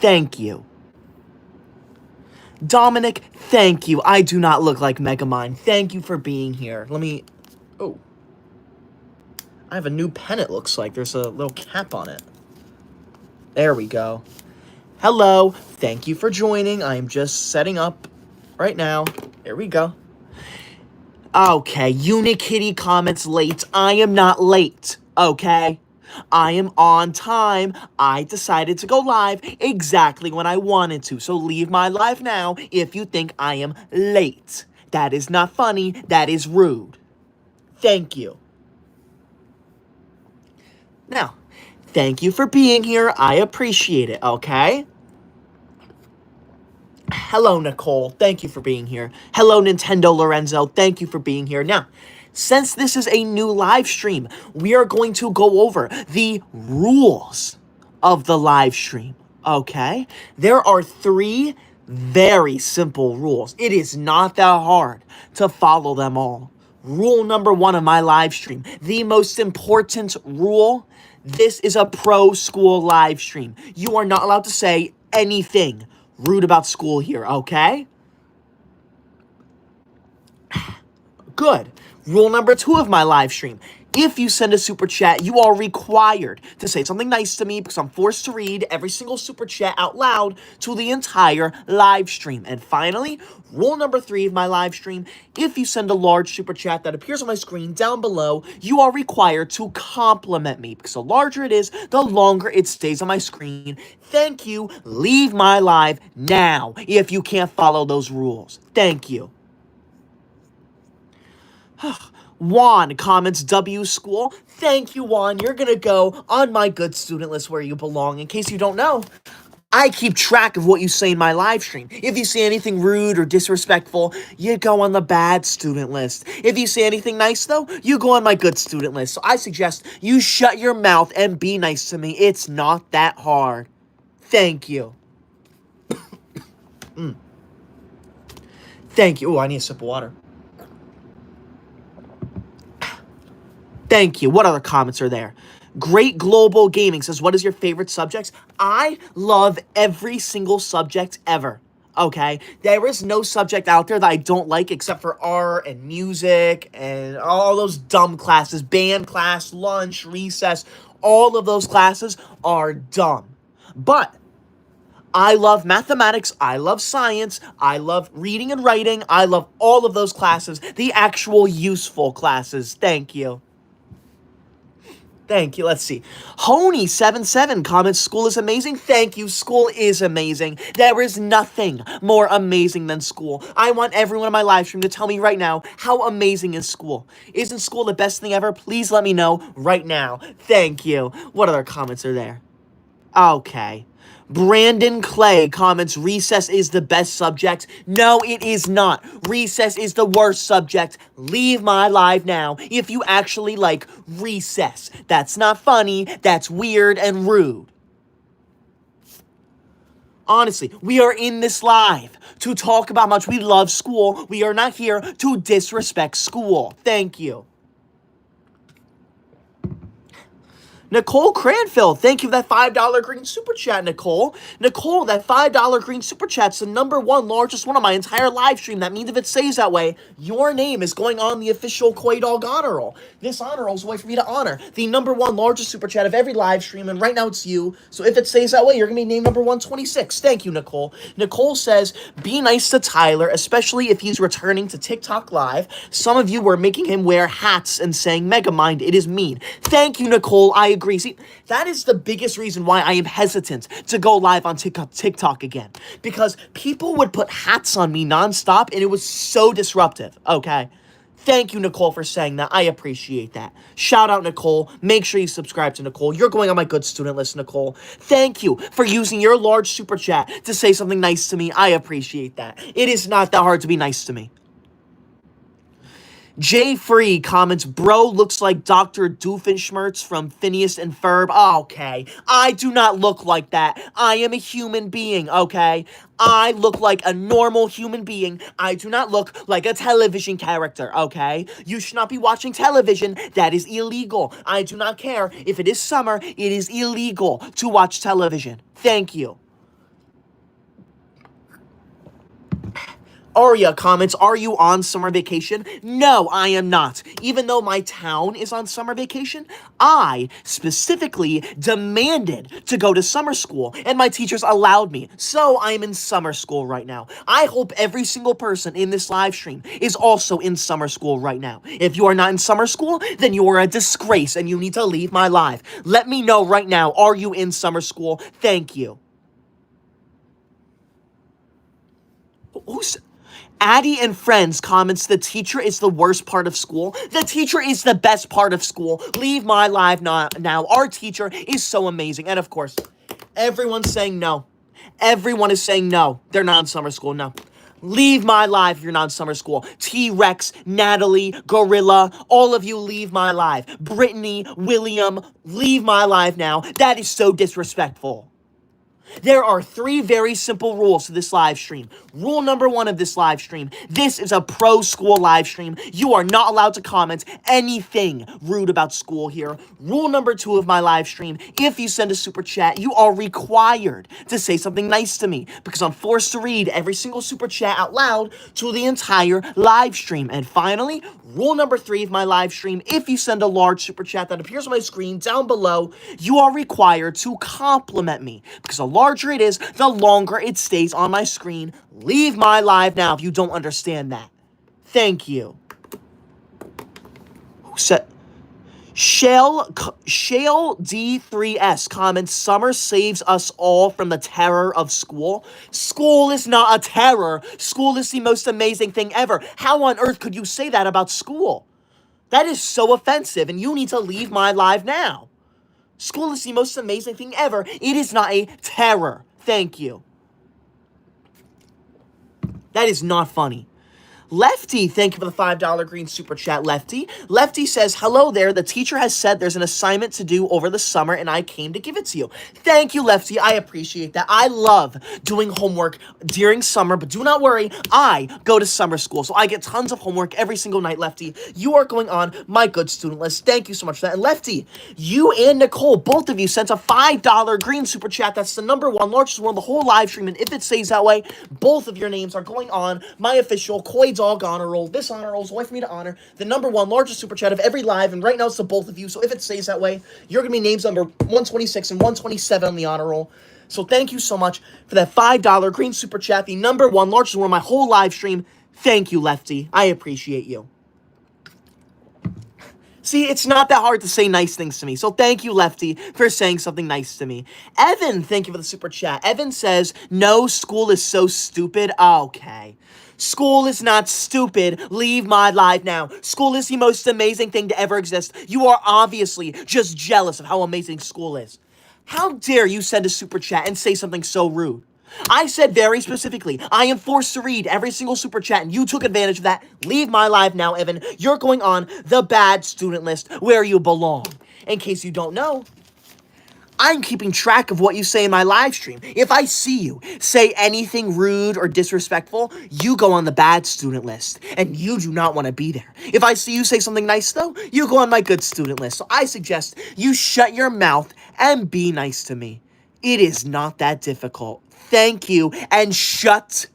Thank you. Dominic, thank you. I do not look like Megamind. Thank you for being here. Oh. I have a new pen, it looks like. There's a little cap on it. There we go. Hello. Thank you for joining. I am just setting up right now. There we go. Okay, Unikitty comments late. I am not late, okay? I am on time. I decided to go live exactly when I wanted to. So leave my live now if you think I am late. That is not funny. That is rude. Thank you. Now, thank you for being here. I appreciate it, okay? Hello, Nicole. Thank you for being here. Hello, Nintendo Lorenzo. Thank you for being here. Now, since this is a new live stream, we are going to go over the rules of the live stream, okay? There are 3 very simple rules. It is not that hard to follow them all. Rule number 1 of my live stream, the most important rule, this is a pro school live stream. You are not allowed to say anything rude about school here, okay? Good. Rule number 2 of my live stream. If you send a super chat, you are required to say something nice to me because I'm forced to read every single super chat out loud to the entire live stream. And finally, rule number 3 of my live stream, if you send a large super chat that appears on my screen down below, you are required to compliment me because the larger it is, the longer it stays on my screen. Thank you. Leave my live now if you can't follow those rules. Thank you. Juan comments W school. Thank you, Juan. You're gonna go on my good student list where you belong. In case you don't know, I keep track of what you say in my live stream. If you say anything rude or disrespectful, you go on the bad student list. If you say anything nice, though, you go on my good student list. So I suggest you shut your mouth and be nice to me. It's not that hard. Thank you. Thank you. Oh, I need a sip of water. Thank you. What other comments are there? Great Global Gaming says, what is your favorite subjects? I love every single subject ever, okay? There is no subject out there that I don't like except for art and music and all those dumb classes, band class, lunch, recess. All of those classes are dumb. But I love mathematics, I love science, I love reading and writing, I love all of those classes, the actual useful classes. Thank you. Thank you. Let's see. Honey77 comments, school is amazing. Thank you. School is amazing. There is nothing more amazing than school. I want everyone in my live stream to tell me right now how amazing is school. Isn't school the best thing ever? Please let me know right now. Thank you. What other comments are there? Okay. Brandon Clay comments, recess is the best subject. No, it is not. Recess is the worst subject. Leave my live now if you actually like recess. That's not funny. That's weird and rude. Honestly, we are in this live to talk about how much we love school. We are not here to disrespect school. Thank you. Nicole Cranfield, thank you for that $5 green super chat, Nicole. Nicole, that $5 green super chat's the #1 largest one on my entire live stream. That means if it stays that way, your name is going on the official Koi Dog honor roll. This honor roll is a way for me to honor the #1 largest super chat of every live stream, and right now it's you. So if it stays that way, you're going to be named number 126. Thank you, Nicole. Nicole says, be nice to Tyler, especially if he's returning to TikTok Live. Some of you were making him wear hats and saying, Megamind, it is mean. Thank you, Nicole. I agree. See, that is the biggest reason why I am hesitant to go live on TikTok again. Because people would put hats on me nonstop, and it was so disruptive, okay? Thank you, Nicole, for saying that. I appreciate that. Shout out, Nicole. Make sure you subscribe to Nicole. You're going on my good student list, Nicole. Thank you for using your large super chat to say something nice to me. I appreciate that. It is not that hard to be nice to me. Jay Free comments, bro looks like Dr. Doofenshmirtz from Phineas and Ferb. Okay, I do not look like that. I am a human being, okay? I look like a normal human being. I do not look like a television character, okay? You should not be watching television. That is illegal. I do not care if it is summer. It is illegal to watch television. Thank you. Arya comments, are you on summer vacation? No, I am not. Even though my town is on summer vacation, I specifically demanded to go to summer school, and my teachers allowed me. So I am in summer school right now. I hope every single person in this live stream is also in summer school right now. If you are not in summer school, then you are a disgrace and you need to leave my live. Let me know right now, are you in summer school? Thank you. Who's... Addie and Friends comments, the teacher is the worst part of school. The teacher is the best part of school. Leave my live now. Our teacher is so amazing. And of course, everyone's saying no. Everyone is saying no. They're not in summer school. No. Leave my live if you're not in summer school. T-Rex, Natalie, Gorilla, all of you leave my live. Brittany, William, leave my live now. That is so disrespectful. There are 3 very simple rules to this live stream. Rule number 1 of this live stream. This is a pro school live stream. You are not allowed to comment anything rude about school here. Rule number 2 of my live stream. If you send a super chat, you are required to say something nice to me because I'm forced to read every single super chat out loud to the entire live stream. And finally, rule number 3 of my live stream. If you send a large super chat that appears on my screen down below, you are required to compliment me because the larger it is, the longer it stays on my screen. Leave my live now if you don't understand that. Thank you. Who said... Shale D3S comments, summer saves us all from the terror of school. School is not a terror. School is the most amazing thing ever. How on earth could you say that about school? That is so offensive, and you need to leave my live now. School is the most amazing thing ever. It is not a terror. Thank you. That is not funny. Lefty, thank you for the $5 green super chat, Lefty. Lefty says, hello there. The teacher has said there's an assignment to do over the summer, and I came to give it to you. Thank you, Lefty. I appreciate that. I love doing homework during summer, but do not worry. I go to summer school, so I get tons of homework every single night, Lefty. You are going on my good student list. Thank you so much for that. And Lefty, you and Nicole, both of you sent a $5 green super chat. That's the number 1 largest one of the whole live stream, and if it stays that way, both of your names are going on my official Koi Dog honor roll. This honor roll is a way for me to honor the number 1 largest super chat of every live, and right now it's to both of you, so if it stays that way, you're going to be names number 126 and 127 on the honor roll. So thank you so much for that $5 green super chat, the number 1 largest one of my whole live stream. Thank you, Lefty. I appreciate you. See, it's not that hard to say nice things to me, so thank you, Lefty, for saying something nice to me. Evan, thank you for the super chat. Evan says, no, school is so stupid. Okay. School is not stupid. Leave my live now. School is the most amazing thing to ever exist. You are obviously just jealous of how amazing school is. How dare you send a super chat and say something so rude? I said very specifically, I am forced to read every single super chat, and you took advantage of that. Leave my live now, Evan. You're going on the bad student list where you belong. In case you don't know, I'm keeping track of what you say in my live stream. If I see you say anything rude or disrespectful, you go on the bad student list, and you do not want to be there. If I see you say something nice, though, you go on my good student list. So I suggest you shut your mouth and be nice to me. It is not that difficult. Thank you, and shut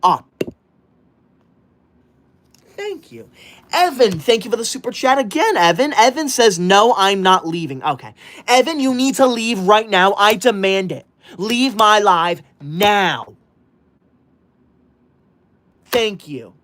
up. Thank you. Evan, thank you for the super chat again, Evan. Evan says, no, I'm not leaving. Okay. Evan, you need to leave right now. I demand it. Leave my live now. Thank you.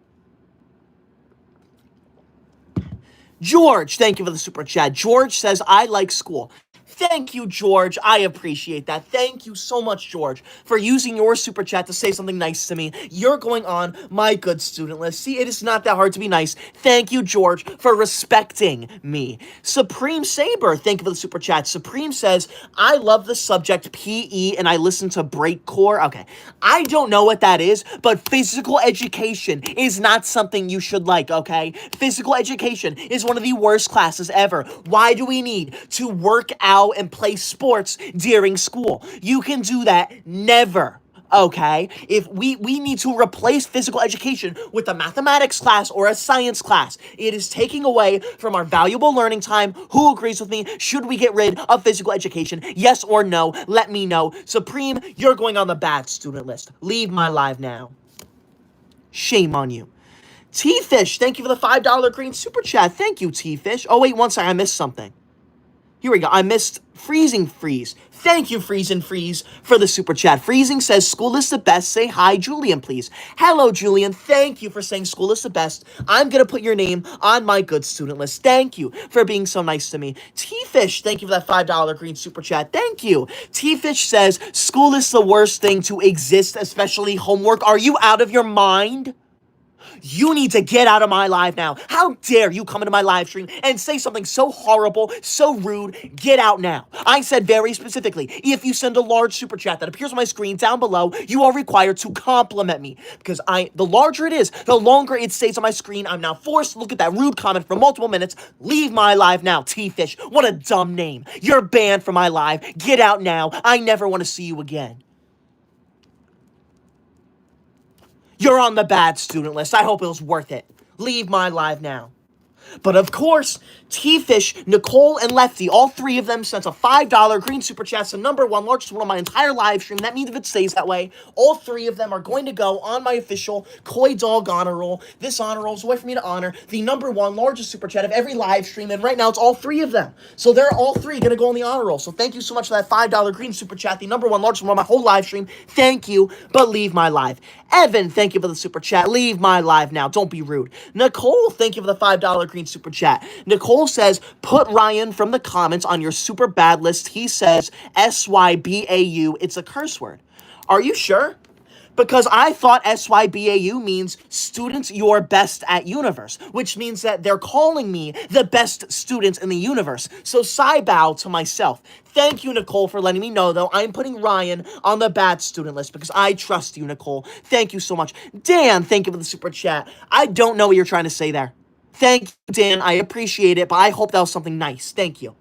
George, thank you for the super chat. George says, I like school. Thank you, George. I appreciate that. Thank you so much, George, for using your super chat to say something nice to me. You're going on my good student list. See, it is not that hard to be nice. Thank you, George, for respecting me. Supreme Saber, thank you for the super chat. Supreme says, I love the subject PE and I listen to Breakcore. Okay, I don't know what that is, but physical education is not something you should like, okay? Physical education is one of the worst classes ever. Why do we need to work out and play sports during school? You can do that never, okay? If we need to replace physical education with a mathematics class or a science class. It is taking away from our valuable learning time. Who agrees with me? Should we get rid of physical education? Yes or no? Let me know. Supreme, you're going on the bad student list. Leave my live now. Shame on you. T-Fish, thank you for the $5 green super chat. Thank you, T-Fish. Oh, wait, one second. I missed something. Here we go. I missed Freezing Freeze. Thank you, Freezing Freeze, for the super chat. Freezing says, school is the best. Say hi, Julian, please. Hello, Julian. Thank you for saying school is the best. I'm going to put your name on my good student list. Thank you for being so nice to me. T-Fish, thank you for that $5 green super chat. Thank you. T-Fish says, school is the worst thing to exist, especially homework. Are you out of your mind? You need to get out of my live now. How dare you come into my live stream and say something so horrible, so rude? Get out now. I said very specifically, if you send a large super chat that appears on my screen down below, you are required to compliment me. Because the larger it is, the longer it stays on my screen. I'm now forced to look at that rude comment for multiple minutes. Leave my live now, T-Fish. What a dumb name. You're banned from my live. Get out now. I never want to see you again. You're on the bad student list. I hope it was worth it. Leave my live now. But of course, T-Fish, Nicole, and Lefty, all three of them sent a $5 green super chat, the number one largest one on my entire live stream. That means if it stays that way, all three of them are going to go on my official Koi Dog honor roll. This honor roll is a way for me to honor the number one largest super chat of every live stream, and right now it's all three of them. So they're all three going to go on the honor roll. So thank you so much for that $5 green super chat, the number one largest one on my whole live stream. Thank you, but leave my live. Evan, thank you for the super chat. Leave my live now. Don't be rude. Nicole, thank you for the $5 green super chat. Nicole says, put Ryan from the comments on your super bad list. He says SYBAU. It's a curse word. Are you sure? Because I thought SYBAU means students you're best at universe, which means that they're calling me the best student in the universe. So bow to myself. Thank you, Nicole, for letting me know, though. I'm putting Ryan on the bad student list because I trust you, Nicole. Thank you so much. Dan, thank you for the super chat. I don't know what you're trying to say there. Thank you, Dan. I appreciate it, but I hope that was something nice. Thank you.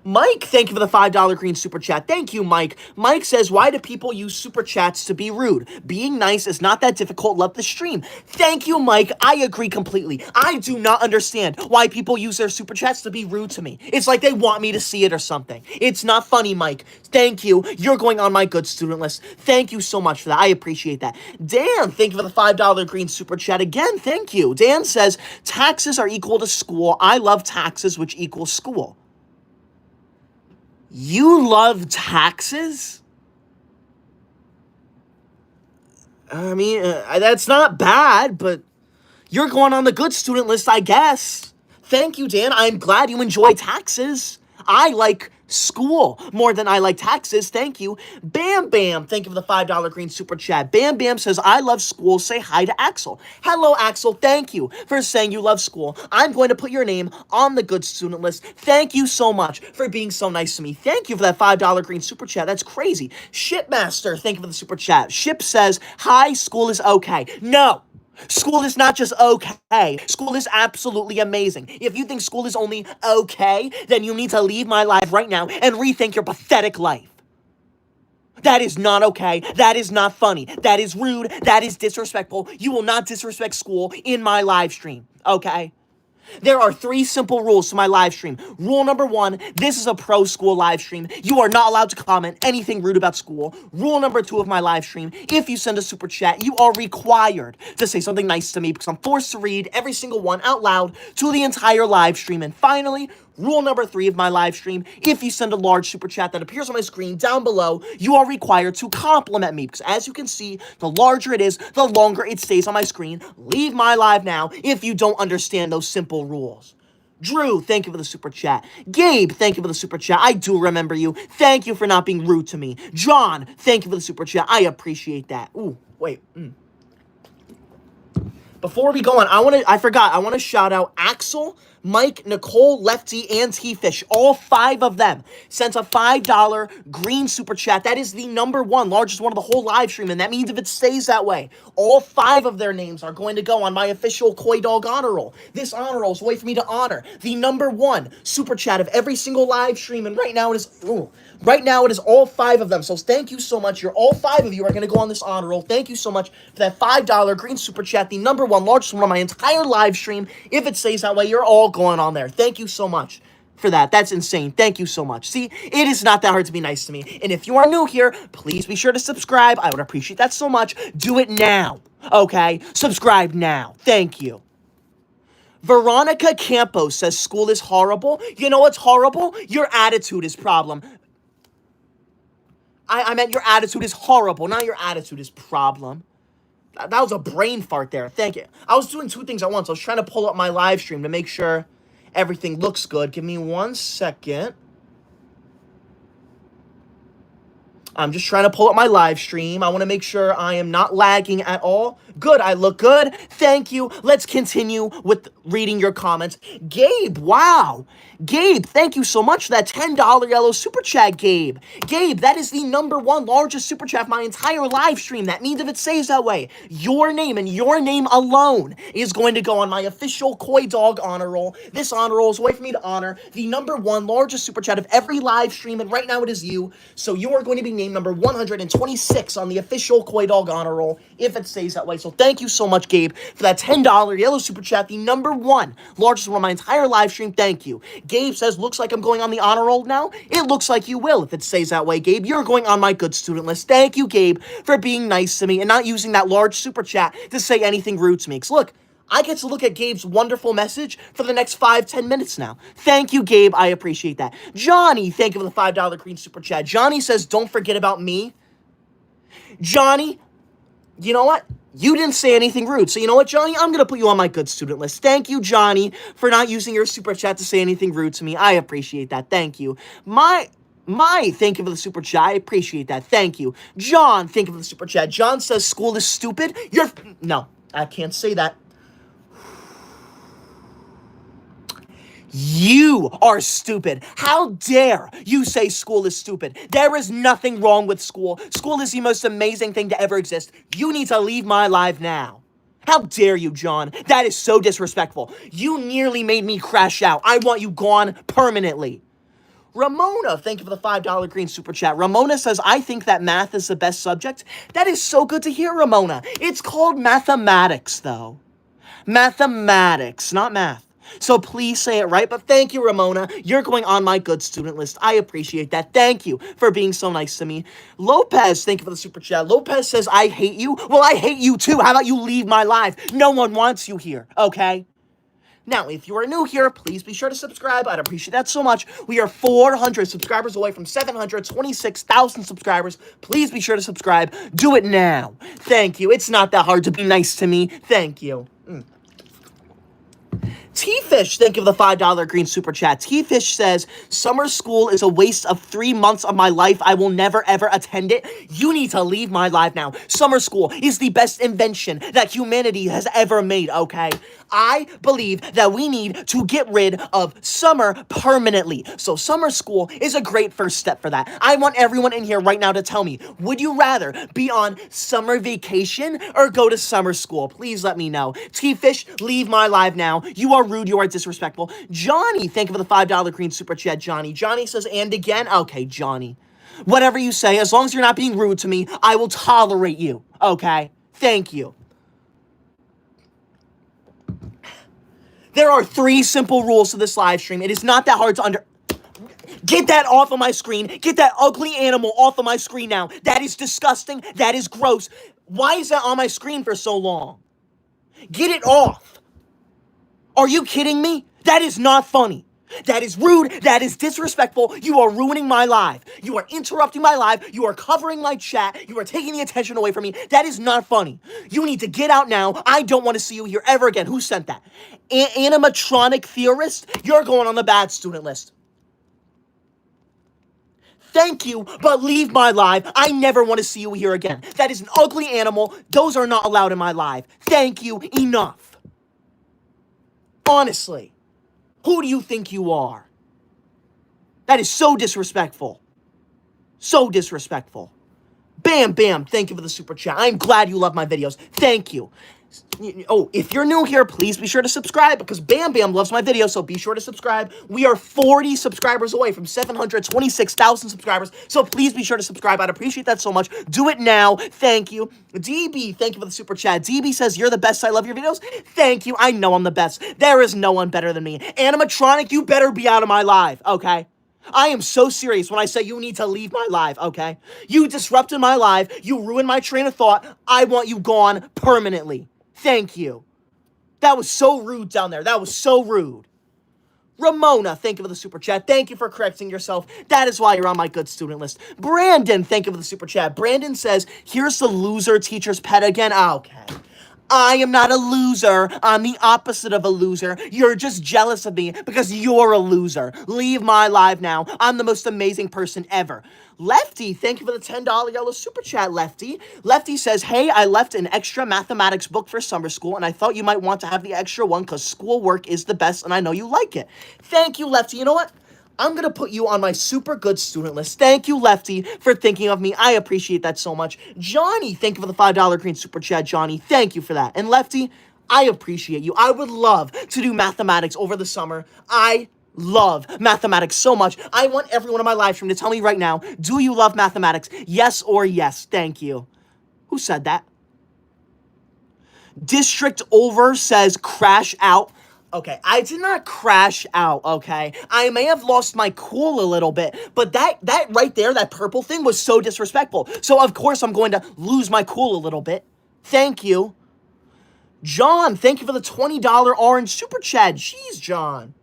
Mike, thank you for the $5 green super chat. Thank you, Mike. Mike says, why do people use super chats to be rude? Being nice is not that difficult. Love the stream. Thank you, Mike. I agree completely. I do not understand why people use their super chats to be rude to me. It's like they want me to see it or something. It's not funny, Mike. Thank you. You're going on my good student list. Thank you so much for that. I appreciate that. Dan, thank you for the $5 green super chat again. Thank you. Dan says, taxes are equal to school. I love taxes, which equals school. You love taxes? I mean, that's not bad, but you're going on the good student list, I guess. Thank you, Dan. I'm glad you enjoy taxes. I like school more than I like taxes. Thank you. Bam Bam, thank you for the $5 green super chat. Bam Bam says, I love school. Say hi to Axel. Hello, Axel. Thank you for saying you love school. I'm going to put your name on the good student list. Thank you so much for being so nice to me. Thank you for that $5 green super chat. That's crazy. Shipmaster, thank you for the super chat. Ship says, hi, school is okay. No. School is not just okay. School is absolutely amazing. If you think school is only okay, then you need to leave my life right now and rethink your pathetic life. That is not okay. That is not funny. That is rude. That is disrespectful. You will not disrespect school in my live stream, okay? There are 3 simple rules to my live stream. Rule number 1, this is a pro school live stream. You are not allowed to comment anything rude about school. Rule number 2 of my live stream, if you send a super chat, you are required to say something nice to me because I'm forced to read every single one out loud to the entire live stream. And finally, rule number 3 of my live stream, if you send a large super chat that appears on my screen down below, you are required to compliment me because as you can see, the larger it is, the longer it stays on my screen. Leave my live now if you don't understand those simple rules. Drew, thank you for the super chat. Gabe, thank you for the super chat. I do remember you. Thank you for not being rude to me. John, thank you for the super chat. I appreciate that. Ooh, wait. Before we go on, I want to shout out Axel, Mike, Nicole, Lefty, and T-Fish. All 5 of them sent a $5 green super chat. That is the number 1 largest one of the whole live stream, and that means if it stays that way, all 5 of their names are going to go on my official Koi Dog honor roll. This honor roll is a way for me to honor the number 1 super chat of every single live stream, and right now it is all 5 of them. So thank you so much. All 5 of you are going to go on this honor roll. Thank you so much for that $5 green super chat, the number 1 largest one on my entire live stream. If it stays that way, you're all going on there. Thank you so much. for that. That's insane. Thank you so much. See, it is not that hard to be nice to me. And if you are new here, please be sure to subscribe. I would appreciate that so much. Do it now, okay? Subscribe now. Thank you. Veronica Campos says school is horrible. You know what's horrible? Your attitude is problem. I meant your attitude is horrible, not your attitude is problem. That was a brain fart there. Thank you. I was doing two things at once. I was trying to pull up my live stream to make sure everything looks good. Give me 1 second. I'm just trying to pull up my live stream. I want to make sure I am not lagging at all. Good, I look good. Thank you. Let's continue with reading your comments. Gabe, wow. Gabe, thank you so much for that $10 yellow super chat, Gabe. Gabe, that is the #1 largest super chat of my entire live stream. That means if it stays that way, your name and your name alone is going to go on my official Koi Dog honor roll. This honor roll is a way for me to honor the #1 largest super chat of every live stream, and right now it is you. So you are going to be named number 126 on the official Koi Dog honor roll if it stays that way. So thank you so much, Gabe, for that $10 yellow super chat, the #1 largest one of my entire live stream. Thank you. Gabe says, looks like I'm going on the honor roll now. It looks like you will if it stays that way, Gabe. You're going on my good student list. Thank you, Gabe, for being nice to me and not using that large super chat to say anything rude to me. Because look, I get to look at Gabe's wonderful message for the next 5-10 minutes now. Thank you, Gabe. I appreciate that. Johnny, thank you for the $5 green super chat. Johnny says, don't forget about me. Johnny, you know what? You didn't say anything rude. So you know what, Johnny? I'm going to put you on my good student list. Thank you, Johnny, for not using your super chat to say anything rude to me. I appreciate that. Thank you. Thank you for the super chat. I appreciate that. Thank you. John, thank you for the super chat. John says school is stupid. No, I can't say that. You are stupid. How dare you say school is stupid? There is nothing wrong with school. School is the most amazing thing to ever exist. You need to leave my life now. How dare you, John? That is so disrespectful. You nearly made me crash out. I want you gone permanently. Ramona, thank you for the $5 green super chat. Ramona says, I think that math is the best subject. That is so good to hear, Ramona. It's called mathematics, though. Mathematics, not math. So please say it right, but thank you, Ramona. You're going on my good student list. I appreciate that. Thank you for being so nice to me. Lopez, thank you for the super chat. Lopez says, I hate you. Well, I hate you too. How about you leave my life? No one wants you here, okay? Now, if you are new here, please be sure to subscribe. I'd appreciate that so much. We are 400 subscribers away from 726,000 subscribers. Please be sure to subscribe. Do it now. Thank you. It's not that hard to be nice to me. Thank you. T-Fish, thank you for the $5 green super chat. T-Fish says, summer school is a waste of 3 months of my life. I will never, ever attend it. You need to leave my life now. Summer school is the best invention that humanity has ever made, okay? I believe that we need to get rid of summer permanently. So summer school is a great first step for that. I want everyone in here right now to tell me, would you rather be on summer vacation or go to summer school? Please let me know. T-Fish, leave my life now. You are rude. You are disrespectful. Johnny, thank you for the $5 green super chat, Johnny. Johnny says, and again? Okay, Johnny. Whatever you say, as long as you're not being rude to me, I will tolerate you. Okay? Thank you. There are 3 simple rules to this live stream. It is not that hard to Get that off of my screen. Get that ugly animal off of my screen now. That is disgusting. That is gross. Why is that on my screen for so long? Get it off. Are you kidding me? That is not funny. That is rude. That is disrespectful. You are ruining my life. You are interrupting my life. You are covering my chat. You are taking the attention away from me. That is not funny. You need to get out now. I don't want to see you here ever again. Who sent that? Animatronic theorist? You're going on the bad student list. Thank you, but leave my life. I never want to see you here again. That is an ugly animal. Those are not allowed in my life. Thank you. Enough. Honestly. Who do you think you are? That is so disrespectful. So disrespectful. Bam, bam. Thank you for the super chat. I'm glad you love my videos. Thank you. Oh, if you're new here, please be sure to subscribe because Bam Bam loves my videos, so be sure to subscribe. We are 40 subscribers away from 726,000 subscribers, so please be sure to subscribe. I'd appreciate that so much. Do it now. Thank you. DB, thank you for the super chat. DB says, you're the best. I love your videos. Thank you. I know I'm the best. There is no one better than me. Animatronic, you better be out of my live, okay? I am so serious when I say you need to leave my live, okay? You disrupted my live. You ruined my train of thought. I want you gone permanently. Thank you. That was so rude down there. That was so rude. Ramona, thank you for the super chat. Thank you for correcting yourself. That is why you're on my good student list. Brandon, thank you for the super chat. Brandon says, here's the loser teacher's pet again. Okay. I am not a loser. I'm the opposite of a loser. You're just jealous of me because you're a loser. Leave my live now. I'm the most amazing person ever. Lefty, thank you for the $10 yellow super chat, Lefty. Lefty says, hey, I left an extra mathematics book for summer school, and I thought you might want to have the extra one because schoolwork is the best, and I know you like it. Thank you, Lefty. You know what? I'm going to put you on my super good student list. Thank you, Lefty, for thinking of me. I appreciate that so much. Johnny, thank you for the $5 green super chat, Johnny. Thank you for that. And Lefty, I appreciate you. I would love to do mathematics over the summer. I love mathematics so much. I want everyone in my live stream to tell me right now, do you love mathematics? Yes or yes. Thank you. Who said that? District over says crash out. Okay, I did not crash out, okay? I may have lost my cool a little bit, but that right there, that purple thing was so disrespectful. So, of course, I'm going to lose my cool a little bit. Thank you. John, thank you for the $20 orange super chat. Jeez, John.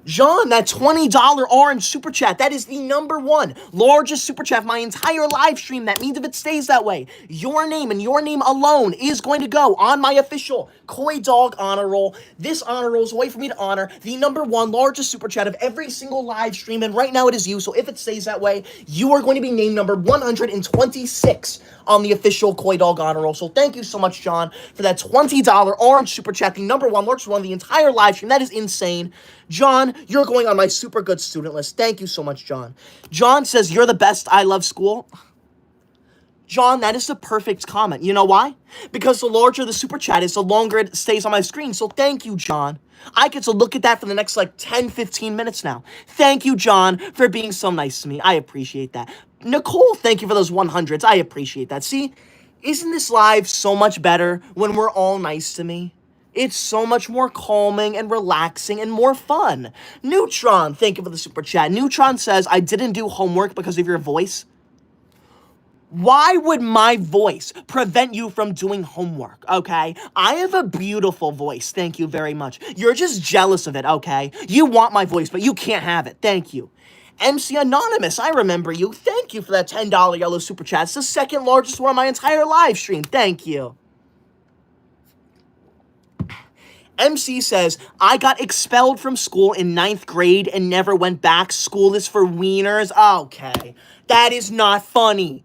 John, that $20 orange super chat, that is the #1 largest super chat of my entire live stream. That means if it stays that way, your name and your name alone is going to go on my official Koi Dog honor roll. This honor roll is a way for me to honor the #1 largest super chat of every single live stream, and right now it is you, so if it stays that way, you are going to be named number 126 on the official Koi Dog honor roll. So thank you so much, John, for that $20 orange super chat, the #1 largest one of the entire live stream. That is insane. John, you're going on my super good student list. Thank you so much, John. John says, you're the best. I love school. John, that is the perfect comment. You know why? Because the larger the super chat is, the longer it stays on my screen. So thank you, John. I get to look at that for the next, 10, 15 minutes now. Thank you, John, for being so nice to me. I appreciate that. Nicole, thank you for those 100s. I appreciate that. See, isn't this live so much better when we're all nice to me? It's so much more calming and relaxing and more fun. Neutron, thank you for the super chat. Neutron says, I didn't do homework because of your voice. Why would my voice prevent you from doing homework, okay? I have a beautiful voice, thank you very much. You're just jealous of it, okay? You want my voice, but you can't have it, thank you. MC Anonymous, I remember you. Thank you for that $10 yellow super chat. It's the second largest one on my entire live stream. Thank you. MC says, I got expelled from school in 9th grade and never went back. School is for wieners. Okay. That is not funny.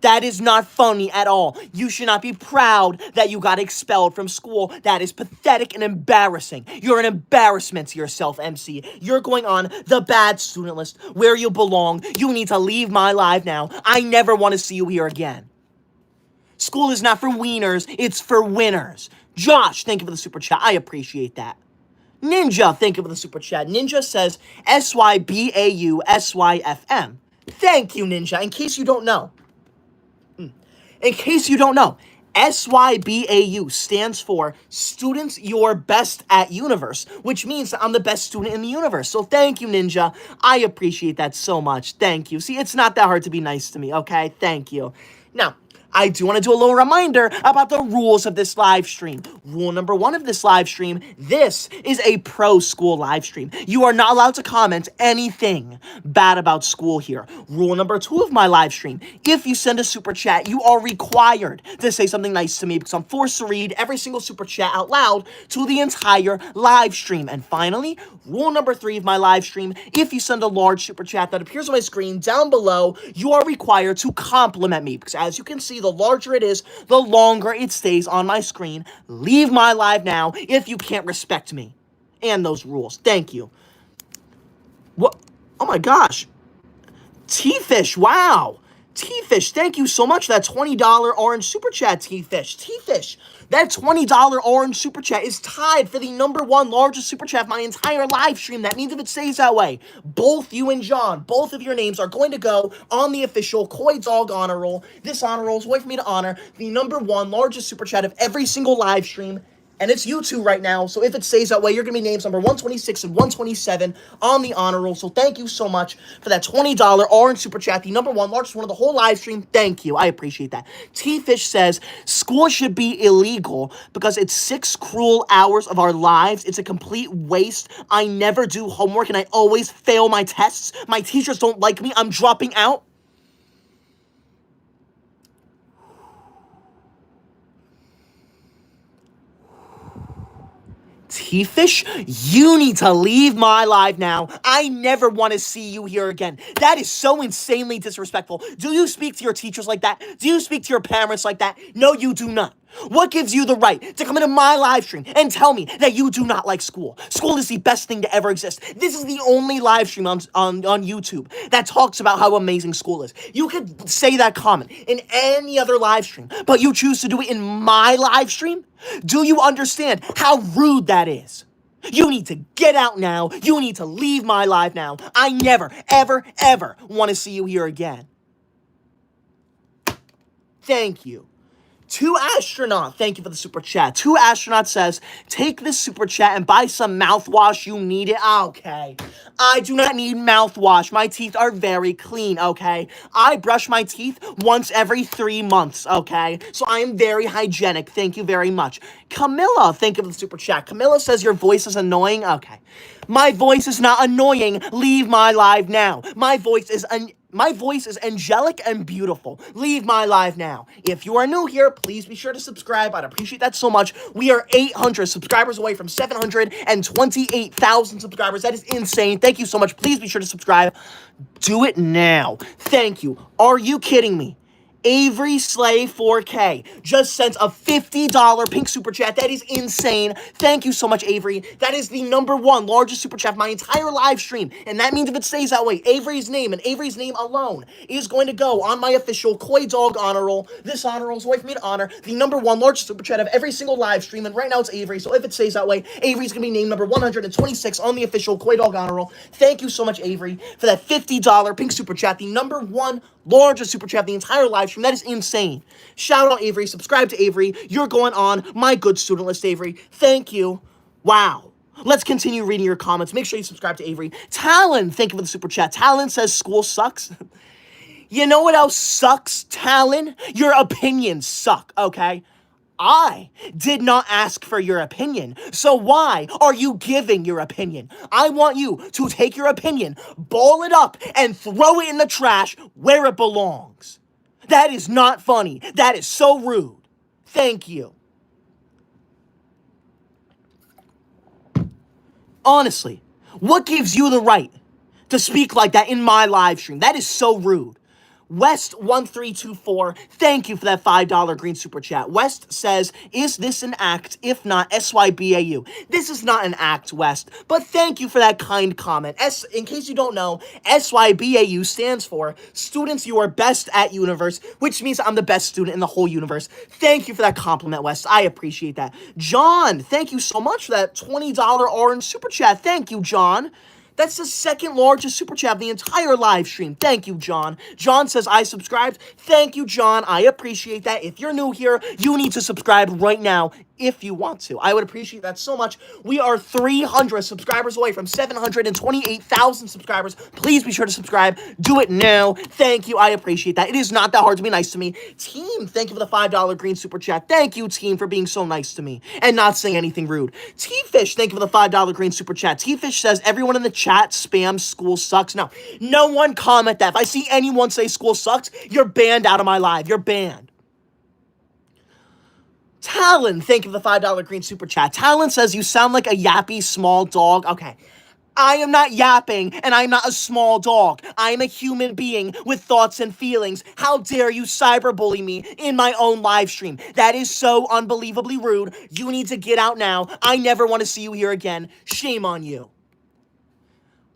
That is not funny at all. You should not be proud that you got expelled from school. That is pathetic and embarrassing. You're an embarrassment to yourself, MC. You're going on the bad student list where you belong. You need to leave my live now. I never want to see you here again. School is not for wieners. It's for winners. Josh, thank you for the super chat. I appreciate that. Ninja, thank you for the super chat. Ninja says SYBAUSYFM. Thank you, Ninja. In case you don't know, SYBAU stands for Students You're Best at Universe, which means that I'm the best student in the universe. So thank you, Ninja. I appreciate that so much. Thank you. See, it's not that hard to be nice to me, okay? Thank you. Now, I do want to do a little reminder about the rules of this live stream. Rule #1 of this live stream, this is a pro-school live stream. You are not allowed to comment anything bad about school here. Rule #2 of my live stream, if you send a super chat, you are required to say something nice to me because I'm forced to read every single super chat out loud to the entire live stream. And finally, rule #3 of my live stream, if you send a large super chat that appears on my screen down below, you are required to compliment me because as you can see, the larger it is, the longer it stays on my screen. Leave my live now if you can't respect me and those rules. Thank you. What? Oh my gosh. T-Fish, wow. T-Fish, thank you so much for that $20 orange super chat, T-Fish. T-Fish, that $20 orange super chat is tied for the #1 largest super chat of my entire live stream. That means if it stays that way, both you and John, both of your names are going to go on the official Koi Dog honor roll. This honor roll is a way for me to honor the #1 largest super chat of every single live stream. And it's you two right now, so if it stays that way, you're going to be names number 126 and 127 on the honor roll. So thank you so much for that $20 orange super chat, the #1 largest one of the whole live stream. Thank you. I appreciate that. T-Fish says, school should be illegal because it's 6 cruel hours of our lives. It's a complete waste. I never do homework, and I always fail my tests. My teachers don't like me. I'm dropping out. T-Fish, you need to leave my live now. I never want to see you here again. That is so insanely disrespectful. Do you speak to your teachers like that? Do you speak to your parents like that? No, you do not. What gives you the right to come into my live stream and tell me that you do not like school? School is the best thing to ever exist. This is the only live stream on YouTube that talks about how amazing school is. You could say that comment in any other live stream, but you choose to do it in my live stream? Do you understand how rude that is? You need to get out now. You need to leave my live now. I never, ever, ever want to see you here again. Thank you. Two Astronaut, thank you for the super chat. Two Astronaut says, take this super chat and buy some mouthwash. You need it. Okay. I do not need mouthwash. My teeth are very clean, okay? I brush my teeth once every 3 months, okay? So I am very hygienic. Thank you very much. Camilla, thank you for the super chat. Camilla says your voice is annoying. Okay. My voice is not annoying. Leave my live now. My voice is angelic and beautiful. Leave my live now. If you are new here, please be sure to subscribe. I'd appreciate that so much. We are 800 subscribers away from 728,000 subscribers. That is insane. Thank you so much. Please be sure to subscribe. Do it now. Thank you. Are you kidding me? Avery Slay 4K just sent a $50 pink super chat. That is insane. Thank you so much, Avery. That is the #1 largest super chat of my entire live stream. And that means if it stays that way, Avery's name and Avery's name alone is going to go on my official Koi Dog honor roll. This honor roll is a way for me to honor the #1 largest super chat of every single live stream. And right now it's Avery. So if it stays that way, Avery's going to be named number 126 on the official Koi Dog honor roll. Thank you so much, Avery, for that $50 pink super chat. The #1 largest super chat of the entire live stream. That is insane. Shout out Avery. Subscribe to Avery. You're going on my good student list, Avery. Thank you. Wow. Let's continue reading your comments. Make sure you subscribe to Avery. Talon, thank you for the super chat. Talon says school sucks. You know what else sucks, Talon? Your opinions suck, okay? I did not ask for your opinion, so why are you giving your opinion? I want you to take your opinion, ball it up, and throw it in the trash where it belongs. That is not funny. That is so rude. Thank you. Honestly, what gives you the right to speak like that in my live stream? That is so rude. West1324, thank you for that $5 green super chat. West says, is this an act? If not, SYBAU. This is not an act, West, but thank you for that kind comment. In case you don't know, SYBAU stands for Students You Are Best at Universe, which means I'm the best student in the whole universe. Thank you for that compliment, West. I appreciate that. John, thank you so much for that $20 orange super chat. Thank you, John. That's the second largest super chat of the entire live stream. Thank you, John. John says, I subscribed. Thank you, John. I appreciate that. If you're new here, you need to subscribe right now if you want to. I would appreciate that so much. We are 300 subscribers away from 728,000 subscribers. Please be sure to subscribe. Do it now. Thank you. I appreciate that. It is not that hard to be nice to me. Team, thank you for the $5 green super chat. Thank you, team, for being so nice to me and not saying anything rude. T-Fish, thank you for the $5 green super chat. T-Fish says, everyone in the chat spams school sucks. No, no one comment that. If I see anyone say school sucks, you're banned out of my live. You're banned. Talon, thank you for the $5 green super chat. Talon says, you sound like a yappy small dog. Okay. I am not yapping, and I am not a small dog. I am a human being with thoughts and feelings. How dare you cyberbully me in my own live stream? That is so unbelievably rude. You need to get out now. I never want to see you here again. Shame on you.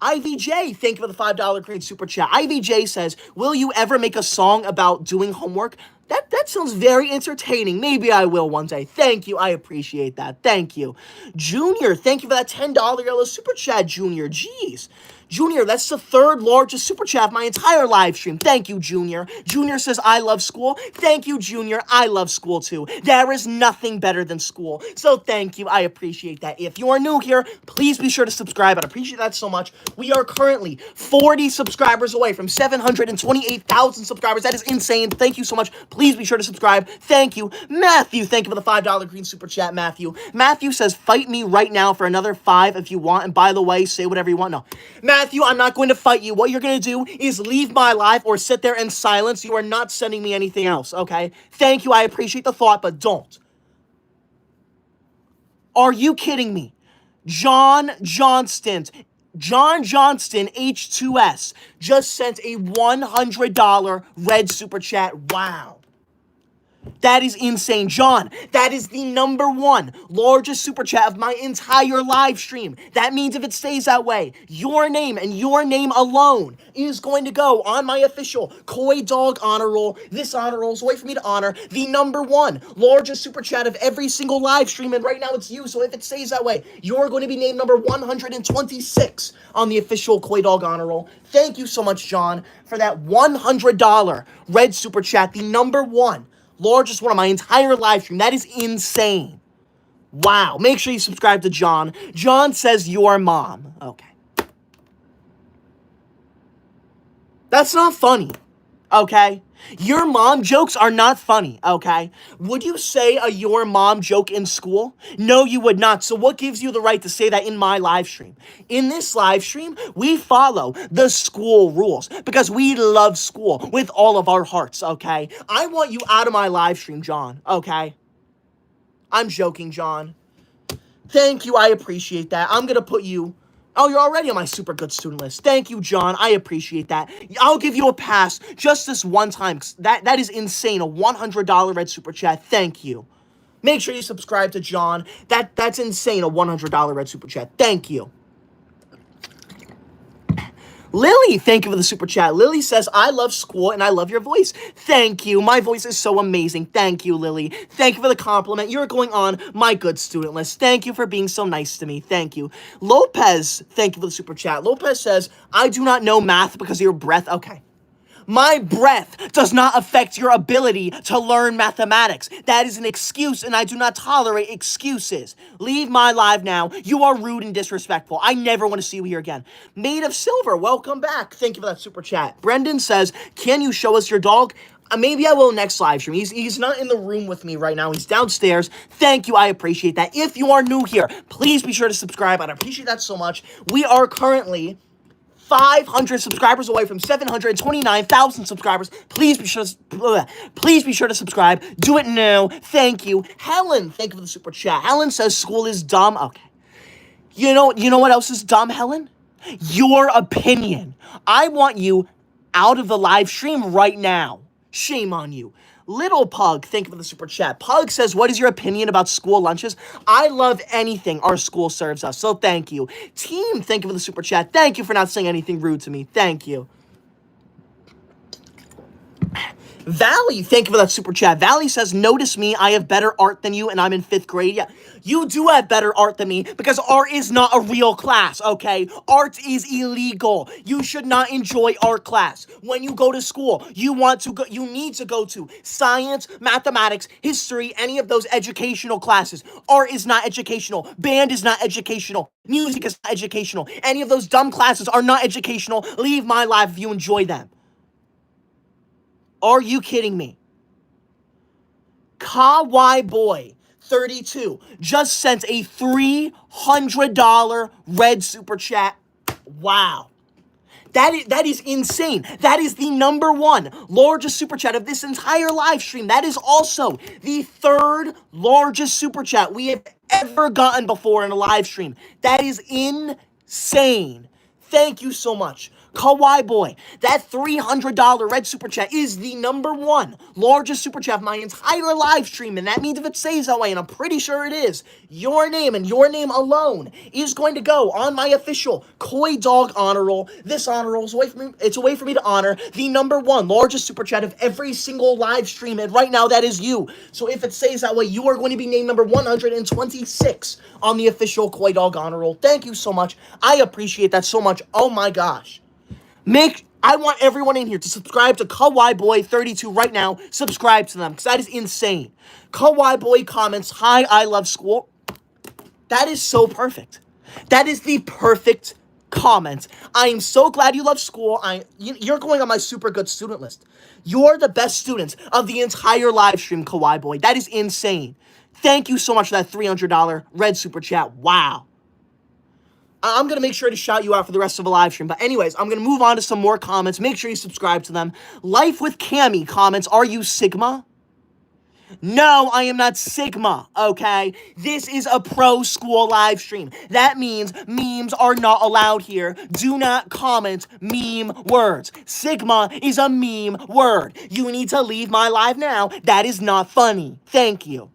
IVJ, thank you for the $5 green super chat. IVJ says, will you ever make a song about doing homework? That sounds very entertaining. Maybe I will one day. Thank you. I appreciate that. Thank you. Junior, thank you for that $10 yellow super chat, Junior. Jeez. Junior, that's the third largest super chat of my entire live stream. Thank you, Junior. Junior says, I love school. Thank you, Junior. I love school too. There is nothing better than school. So thank you. I appreciate that. If you are new here, please be sure to subscribe. I'd appreciate that so much. We are currently 40 subscribers away from 728,000 subscribers. That is insane. Thank you so much. Please be sure to subscribe. Thank you. Matthew, thank you for the $5 green super chat, Matthew. Matthew says, fight me right now for another 5 if you want. And by the way, say whatever you want. No. Matthew, I'm not going to fight you. What you're going to do is leave my live or sit there in silence. You are not sending me anything else, okay? Thank you. I appreciate the thought, but don't. Are you kidding me? John Johnston, H2S, just sent a $100 red super chat. Wow. That is insane. John, that is the #1 largest super chat of my entire live stream. That means if it stays that way, your name and your name alone is going to go on my official Koi Dog honor roll. This honor roll is a way for me to honor the #1 largest super chat of every single live stream, and right now it's you, so if it stays that way, you're going to be named number 126 on the official Koi Dog honor roll. Thank you so much, John, for that $100 red super chat, the #1 largest one of my entire live stream. That is insane. Wow. Make sure you subscribe to John. John says your mom. Okay. That's not funny. Okay? Your mom jokes are not funny, okay? Would you say a your mom joke in school? No, you would not. So what gives you the right to say that in my live stream? In this live stream, we follow the school rules because we love school with all of our hearts, okay? I want you out of my live stream, John, okay? I'm joking, John. Thank you. I appreciate that. I'm going to put you... Oh, you're already on my super good student list. Thank you, John. I appreciate that. I'll give you a pass just this one time. That is insane. A $100 red super chat. Thank you. Make sure you subscribe to John. That's insane. A $100 red super chat. Thank you. Lily, thank you for the super chat. Lily says, I love school and I love your voice. Thank you. My voice is so amazing. Thank you, Lily. Thank you for the compliment. You're going on my good student list. Thank you for being so nice to me. Thank you. Lopez, thank you for the super chat. Lopez says, I do not know math because of your breath. Okay. My breath does not affect your ability to learn mathematics. That is an excuse, and I do not tolerate excuses. Leave my live now. You are rude and disrespectful. I never want to see you here again. Made of Silver, welcome back. Thank you for that super chat. Brendan says, can you show us your dog? Maybe I will next live stream. He's not in the room with me right now. He's downstairs. Thank you. I appreciate that. If you are new here, please be sure to subscribe. I'd appreciate that so much. We are currently 500 subscribers away from 729,000 subscribers. Please be sure to subscribe. Do it now. Thank you. Helen, thank you for the super chat. Helen says school is dumb. Okay. You know what else is dumb, Helen? Your opinion. I want you out of the live stream right now. Shame on you. Little Pug, thank you for the super chat. Pug says, what is your opinion about school lunches? I love anything our school serves us, so thank you. Team, thank you for the super chat. Thank you for not saying anything rude to me. Thank you. Valley, thank you for that super chat. Valley says, notice me, I have better art than you, and I'm in 5th grade. Yeah, you do have better art than me, because art is not a real class, okay? Art is illegal. You should not enjoy art class. When you go to school, you need to go to science, mathematics, history, any of those educational classes. Art is not educational. Band is not educational. Music is not educational. Any of those dumb classes are not educational. Leave my life if you enjoy them. Are you kidding me? Kawaii Boy 32 just sent a $300 red super chat. Wow. That is insane. That is the #1 largest super chat of this entire live stream. That is also the 3rd largest super chat we have ever gotten before in a live stream. That is insane. Thank you so much. Kawaii Boy, that $300 red super chat is the number one largest super chat of my entire live stream, and that means if it stays that way, and I'm pretty sure it is, your name and your name alone is going to go on my official Koi Dog honor roll. This honor roll is a way for me, it's a way for me to honor the number one largest super chat of every single live stream, and right now that is you. So if it stays that way, you are going to be named number 126 on the official Koi Dog honor roll. Thank you so much. I appreciate that so much. Oh my gosh. I want everyone in here to subscribe to Kawaii Boy 32 right now. Subscribe to them, because that is insane. Kawaii Boy comments, "Hi, I love school." That is so perfect. That is the perfect comment. I am so glad you love school. You're going on my super good student list. You're the best student of the entire live stream, Kawaii Boy. That is insane. Thank you so much for that $300 red super chat. Wow. I'm going to make sure to shout you out for the rest of the live stream. But anyways, I'm going to move on to some more comments. Make sure you subscribe to them. Life with Cammy comments, "Are you Sigma?" No, I am not Sigma, okay? This is a pro school live stream. That means memes are not allowed here. Do not comment meme words. Sigma is a meme word. You need to leave my live now. That is not funny. Thank you.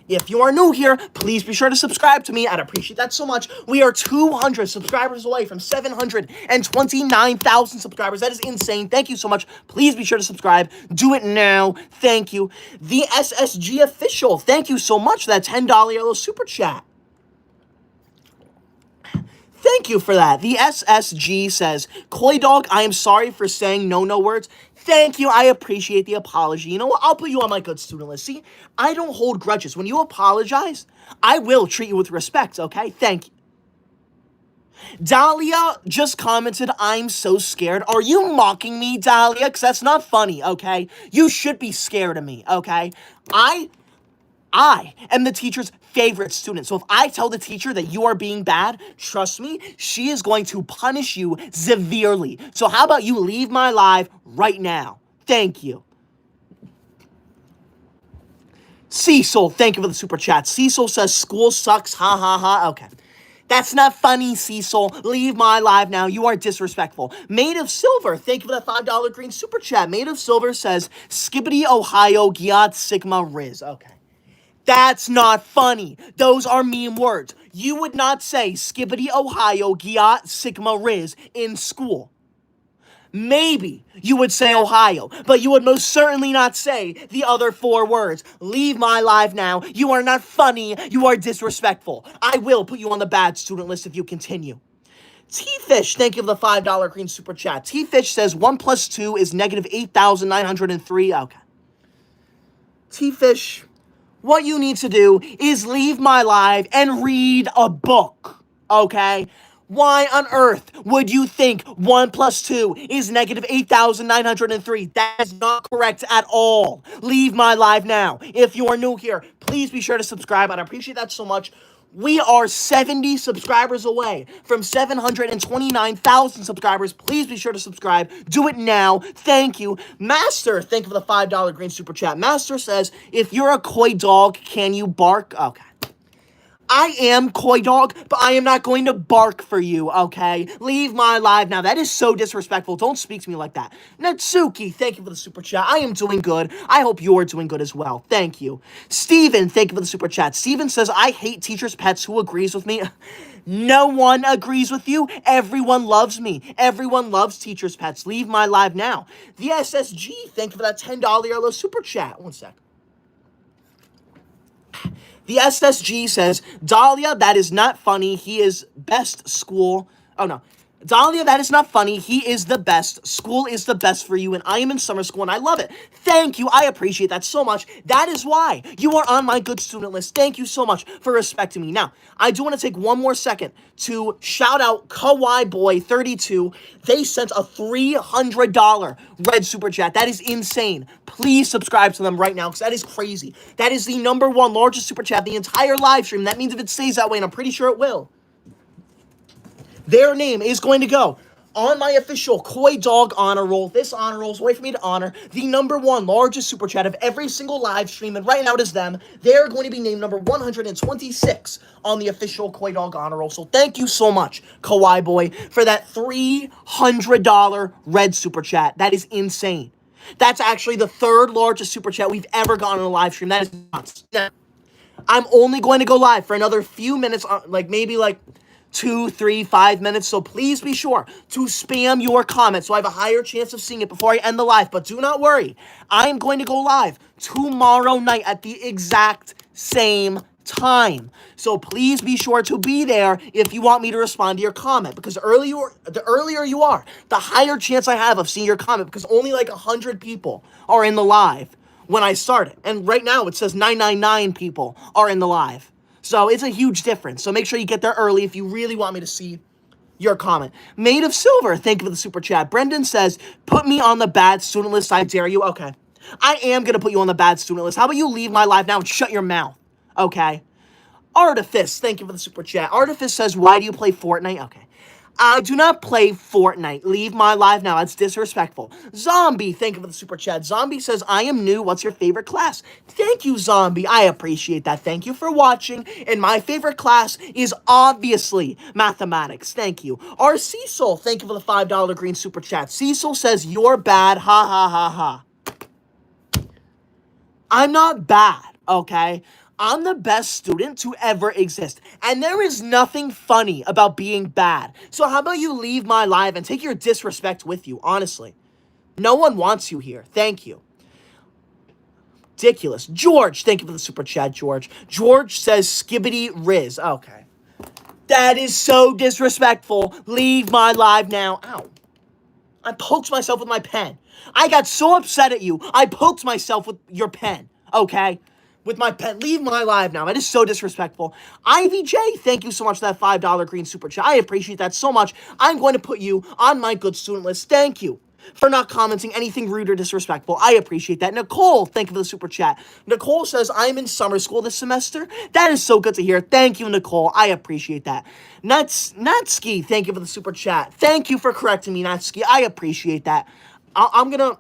If you are new here, please be sure to subscribe to me. I'd appreciate that so much. We are 200 subscribers away from 729,000 subscribers. That is insane. Thank you so much. Please be sure to subscribe. Do it now. Thank you. The SSG Official. Thank you so much for that $10 yellow super chat. Thank you for that. The SSG says, "Koi Dog, I am sorry for saying no words." Thank you. I appreciate the apology. You know what? I'll put you on my good student list. See, I don't hold grudges. When you apologize, I will treat you with respect, okay? Thank you. Dahlia just commented, "I'm so scared." Are you mocking me, Dahlia? Because that's not funny, okay? You should be scared of me, okay? I am the teacher's favorite student. So if I tell the teacher that you are being bad, trust me, she is going to punish you severely. So how about you leave my live right now? Thank you. Cecil, thank you for the super chat. Cecil says, "School sucks, ha ha ha." Okay. That's not funny, Cecil. Leave my live now. You are disrespectful. Made of Silver, thank you for that $5 green super chat. Made of Silver says, "Skibbity Ohio, Giat Sigma Riz." Okay. That's not funny. Those are meme words. You would not say Skibbity Ohio, Giat Sigma Riz in school. Maybe you would say Ohio, but you would most certainly not say the other four words. Leave my live now. You are not funny. You are disrespectful. I will put you on the bad student list if you continue. T-Fish, thank you for the $5 green super chat. T-Fish says 1 + 2 is negative 8,903. Okay. T-Fish, what you need to do is leave my live and read a book, okay? Why on earth would you think 1 + 2 is negative 8,903? That is not correct at all. Leave my live now. If you are new here, please be sure to subscribe. I'd appreciate that so much. We are 70 subscribers away from 729,000 subscribers. Please be sure to subscribe. Do it now. Thank you. Master, thank you for the $5 green super chat. Master says, "If you're a Koi Dog, can you bark?" Okay. I am Koi Dog, but I am not going to bark for you, okay? Leave my live now. That is so disrespectful. Don't speak to me like that. Natsuki, thank you for the super chat. I am doing good. I hope you're doing good as well. Thank you. Steven, thank you for the super chat. Steven says, "I hate teachers' pets." Who agrees with me? No one agrees with you. Everyone loves me. Everyone loves teachers' pets. Leave my live now. The SSG, thank you for that $10 yellow super chat. One sec. The SSG says, "Dahlia, that is not funny. He is best school." Oh, no. Dahlia, that is not funny. He is the best. School is the best for you, and I am in summer school, and I love it. Thank you. I appreciate that so much. That is why you are on my good student list. Thank you so much for respecting me. Now, I do want to take one more second to shout out Kawaii Boy 32. They sent a $300 red super chat. That is insane. Please subscribe to them right now, because that is crazy. That is the number one largest super chat the entire live stream. That means if it stays that way, and I'm pretty sure it will, their name is going to go on my official Koi Dog honor roll. This honor roll is a way for me to honor the #1 largest super chat of every single live stream, and right now it is them. They're going to be named number 126 on the official Koi Dog honor roll. So thank you so much, Kawaii Boy, for that $300 red super chat. That is insane. That's actually the 3rd largest super chat we've ever gotten on a live stream. That is nuts. Now, I'm only going to go live for another few minutes, maybe 2, 3, 5 minutes. So please be sure to spam your comments so I have a higher chance of seeing it before I end the live. But do not worry. I am going to go live tomorrow night at the exact same time. So please be sure to be there if you want me to respond to your comment, because the earlier you are, the higher chance I have of seeing your comment, because only 100 people are in the live when I start it. And right now it says 999 people are in the live. So it's a huge difference. So make sure you get there early if you really want me to see your comment. Made of Silver, thank you for the super chat. Brendan says, put me on the bad student list, I dare you. Okay. I am going to put you on the bad student list. How about you leave my live now and shut your mouth? Okay. Artifice, thank you for the super chat. Artifice says, why do you play Fortnite? Okay. I do not play Fortnite. Leave my live now. That's disrespectful. Zombie, thank you for the super chat. Zombie says, I am new. What's your favorite class? Thank you, Zombie. I appreciate that. Thank you for watching. And my favorite class is obviously mathematics. Thank you. Our Cecil, thank you for the $5 green super chat. Cecil says, you're bad. Ha, ha, ha, ha. I'm not bad, okay? I'm the best student to ever exist, and there is nothing funny about being bad. So how about you leave my live and take your disrespect with you, honestly. No one wants you here. Thank you. Ridiculous. George, thank you for the super chat, George. George says, skibbity Riz. Okay. That is so disrespectful. Leave my live now. Ow. I poked myself with my pen. I got so upset at you. I poked myself with your pen, okay? With my pen. Leave my live now. That is so disrespectful. Ivy J, thank you so much for that $5 green super chat. I appreciate that so much. I'm going to put you on my good student list. Thank you for not commenting anything rude or disrespectful. I appreciate that. Nicole, thank you for the super chat. Nicole says, I'm in summer school this semester. That is so good to hear. Thank you, Nicole. I appreciate that. Natsuki, thank you for the super chat. Thank you for correcting me, Natsuki. I appreciate that. I'm gonna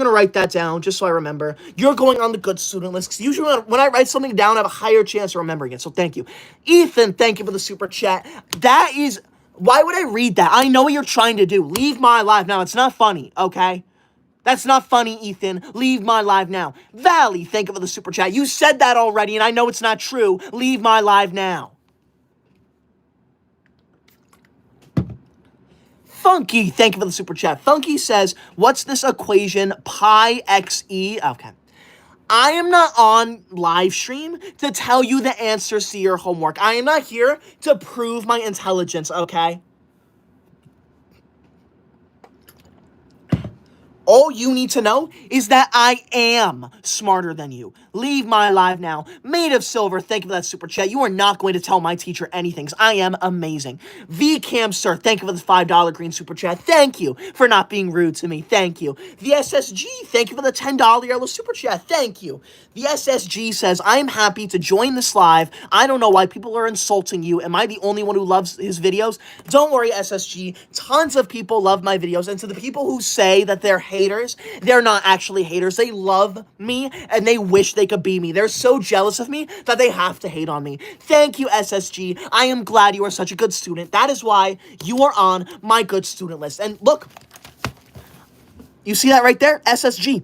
write that down just so I remember. You're going on the good student list, because usually when I write something down, I have a higher chance of remembering it. So thank you. Ethan, thank you for the super chat. That is... Why would I read that? I know what you're trying to do. Leave my live now. It's not funny, okay? That's not funny, Ethan. Leave my live now. Valley, thank you for the super chat. You said that already, and I know it's not true. Leave my live now. Funky, thank you for the super chat. Funky says, what's this equation? Pi xe? Okay. I am not on live stream to tell you the answers to your homework. I am not here to prove my intelligence, okay? All you need to know is that I am smarter than you. Leave my live now. Made of Silver, thank you for that super chat. You are not going to tell my teacher anything, 'cause I am amazing. VCamster, thank you for the $5 green super chat. Thank you for not being rude to me. Thank you. The SSG, thank you for the $10 yellow super chat. Thank you. The SSG says, I am happy to join this live. I don't know why people are insulting you. Am I the only one who loves his videos? Don't worry, SSG. Tons of people love my videos. And to the people who say that they're haters, they're not actually haters. They love me and they wish they could be me. They're so jealous of me that they have to hate on me. Thank you, SSG. I am glad you are such a good student. That is why you are on my good student list. And look, you see that right there? SSG.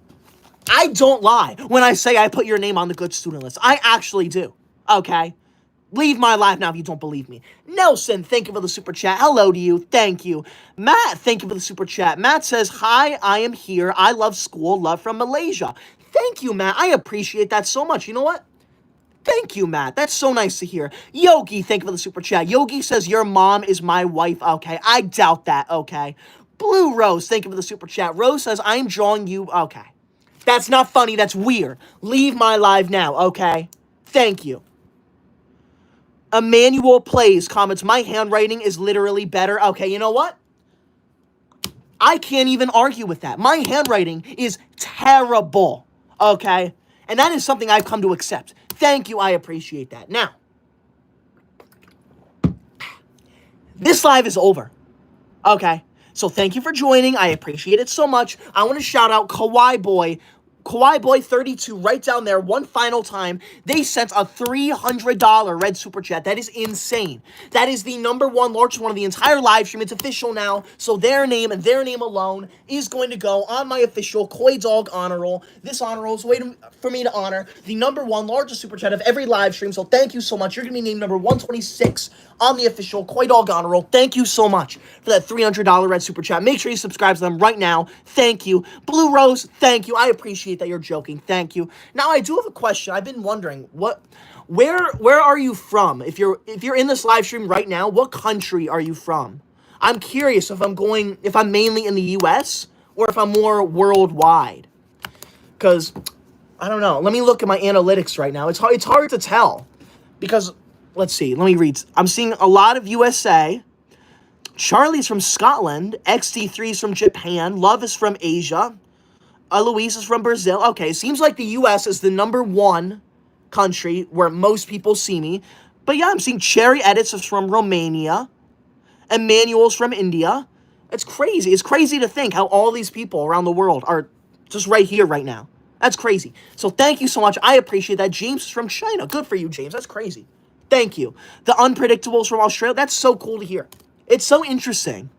I don't lie when I say I put your name on the good student list. I actually do, okay? Leave my live now if you don't believe me. Nelson, thank you for the super chat. Hello to you. Thank you. Matt, thank you for the super chat. Matt says, hi, I am here. I love school. Love from Malaysia. Thank you, Matt. I appreciate that so much. You know what? Thank you, Matt. That's so nice to hear. Yogi, thank you for the super chat. Yogi says, your mom is my wife. Okay, I doubt that. Okay. Blue Rose, thank you for the super chat. Rose says, I'm drawing you. Okay. That's not funny. That's weird. Leave my live now, okay? Thank you. Emmanuel Plays comments, my handwriting is literally better. Okay, you know what? I can't even argue with that. My handwriting is terrible, okay? And that is something I've come to accept. Thank you. I appreciate that. Now, this live is over, okay? So thank you for joining. I appreciate it so much. I want to shout out Kawaii Boy 32 right down there one final time. They sent a $300 red super chat. That is insane. That is the number one largest one of the entire live stream. It's official now. So their name and their name alone is going to go on my official Koi Dog honor roll. This honor roll is a way for me to honor the number one largest super chat of every live stream. So thank you so much. You're going to be named number 126 on the official Koi Dog honor roll. Thank you so much for that $300 red super chat. Make sure you subscribe to them right now. Thank you. Blue Rose, thank you. I appreciate that you're joking. Thank you. Now I do have a question. I've been wondering where are you from? If you're in this live stream right now, what country are you from? I'm curious if I'm mainly in the US or if I'm more worldwide. Cause I don't know. Let me look at my analytics right now. It's hard to tell because let's see. Let me read. I'm seeing a lot of USA. Charlie's from Scotland. XD3's from Japan. Love is from Asia. Eloise is from Brazil. Okay, seems like the U.S. is the number one country where most people see me. But yeah, I'm seeing Cherry Edits is from Romania. Emmanuel's from India. It's crazy. It's crazy to think how all these people around the world are just right here right now. That's crazy. So thank you so much. I appreciate that. James is from China. Good for you, James. That's crazy. Thank you. The Unpredictables from Australia. That's so cool to hear. It's so interesting.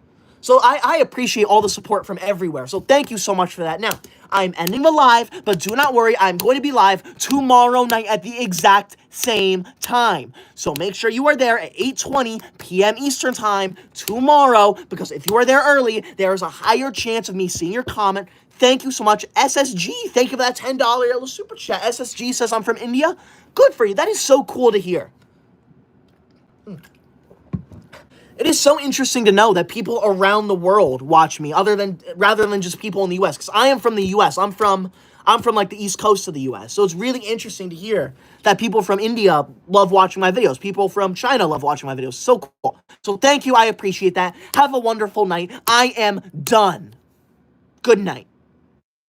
So I appreciate all the support from everywhere. So thank you so much for that. Now, I'm ending the live, but do not worry. I'm going to be live tomorrow night at the exact same time. So make sure you are there at 8:20 p.m. Eastern time tomorrow, because if you are there early, there is a higher chance of me seeing your comment. Thank you so much. SSG, thank you for that $10 yellow super chat. SSG says I'm from India. Good for you. That is so cool to hear. It is so interesting to know that people around the world watch me, rather than just people in the U.S. Because I am from the U.S. I'm from like the East Coast of the U.S. So it's really interesting to hear that people from India love watching my videos. People from China love watching my videos. So cool. So thank you. I appreciate that. Have a wonderful night. I am done. Good night.